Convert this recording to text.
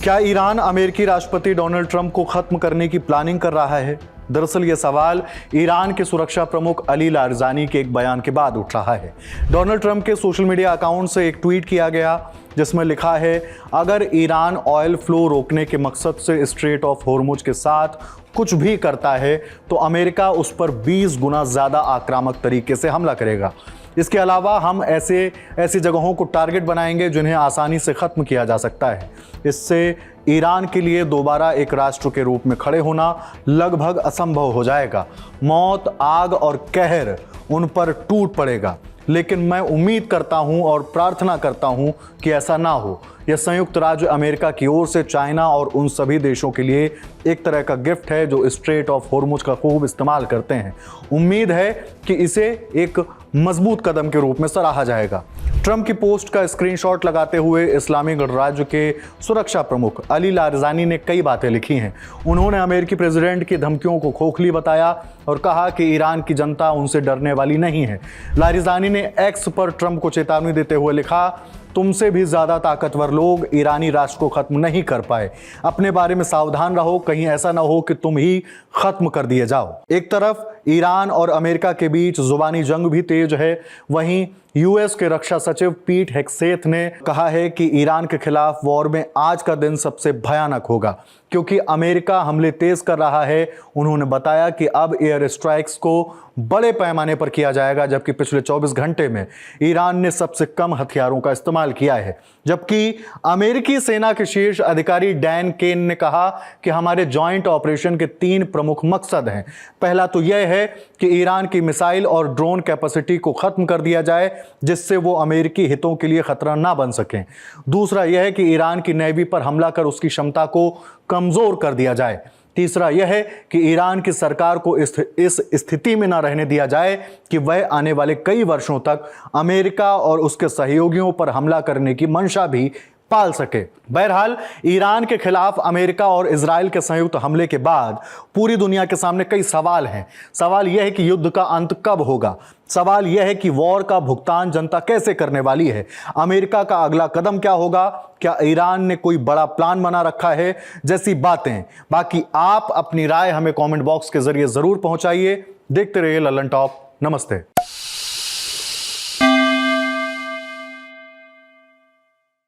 क्या ईरान अमेरिकी राष्ट्रपति डोनाल्ड ट्रंप को खत्म करने की प्लानिंग कर रहा है? दरअसल यह सवाल ईरान के सुरक्षा प्रमुख अली लारिजानी के एक बयान के बाद उठ रहा है। डोनाल्ड ट्रंप के सोशल मीडिया अकाउंट से एक ट्वीट किया गया जिसमें लिखा है, अगर ईरान ऑयल फ्लो रोकने के मकसद से स्ट्रेट ऑफ होर्मुज के साथ कुछ भी करता है तो अमेरिका उस पर 20 गुना ज़्यादा आक्रामक तरीके से हमला करेगा। इसके अलावा हम ऐसी जगहों को टारगेट बनाएंगे जिन्हें आसानी से ख़त्म किया जा सकता है। इससे ईरान के लिए दोबारा एक राष्ट्र के रूप में खड़े होना लगभग असंभव हो जाएगा। मौत, आग और कहर उन पर टूट पड़ेगा। लेकिन मैं उम्मीद करता हूं और प्रार्थना करता हूं कि ऐसा ना हो। यह संयुक्त राज्य अमेरिका की ओर से चाइना और उन सभी देशों के लिए एक तरह का गिफ्ट है जो स्ट्रेट ऑफ होर्मुज का खूब इस्तेमाल करते हैं। उम्मीद है कि इसे एक मजबूत कदम के रूप में सराहा जाएगा। ट्रंप की पोस्ट का स्क्रीनशॉट लगाते हुए इस्लामी गणराज्य के सुरक्षा प्रमुख अली लारिजानी ने कई बातें लिखी हैं। उन्होंने अमेरिकी प्रेसिडेंट की धमकियों को खोखली बताया और कहा कि ईरान की जनता उनसे डरने वाली नहीं है। लारिजानी ने एक्स पर ट्रंप को चेतावनी देते हुए लिखा, तुमसे भी ज्यादा ताकतवर लोग ईरानी राष्ट्र को खत्म नहीं कर पाए। अपने बारे में सावधान रहो, कहीं ऐसा ना हो कि तुम ही खत्म कर दिए जाओ। एक तरफ ईरान और अमेरिका के बीच जुबानी जंग भी तेज है, वहीं यूएस के रक्षा सचिव पीट हेग्सेथ ने कहा है कि ईरान के खिलाफ वॉर में आज का दिन सबसे भयानक होगा क्योंकि अमेरिका हमले तेज कर रहा है। उन्होंने बताया कि अब एयर स्ट्राइक्स को बड़े पैमाने पर किया जाएगा, जबकि पिछले 24 घंटे में ईरान ने सबसे कम हथियारों का इस्तेमाल किया है। जबकि अमेरिकी सेना के शीर्ष अधिकारी डैन केन ने कहा कि हमारे जॉइंट ऑपरेशन के 3 प्रमुख मकसद हैं। पहला तो यह है कि ईरान की मिसाइल और ड्रोन कैपेसिटी को खत्म कर दिया जाए जिससे वो अमेरिकी हितों के लिए खतरा ना बन सकें। दूसरा यह है कि ईरान की नेवी पर हमला कर उसकी क्षमता को कमजोर कर दिया जाए। तीसरा यह है कि ईरान की सरकार को इस स्थिति में ना रहने दिया जाए कि वह आने वाले कई वर्षों तक अमेरिका और उसके सहयोगियों पर हमला करने की मंशा भी पाल सके। बहरहाल ईरान के खिलाफ अमेरिका और इजराइल के संयुक्त हमले के बाद पूरी दुनिया के सामने कई सवाल हैं। सवाल यह है कि युद्ध का अंत कब होगा। सवाल यह है कि वॉर का भुगतान जनता कैसे करने वाली है। अमेरिका का अगला कदम क्या होगा। क्या ईरान ने कोई बड़ा प्लान बना रखा है, जैसी बातें। बाकी आप अपनी राय हमें कमेंट बॉक्स के जरिए जरूर पहुंचाइए। देखते रहिए लल्लन टॉप। नमस्ते।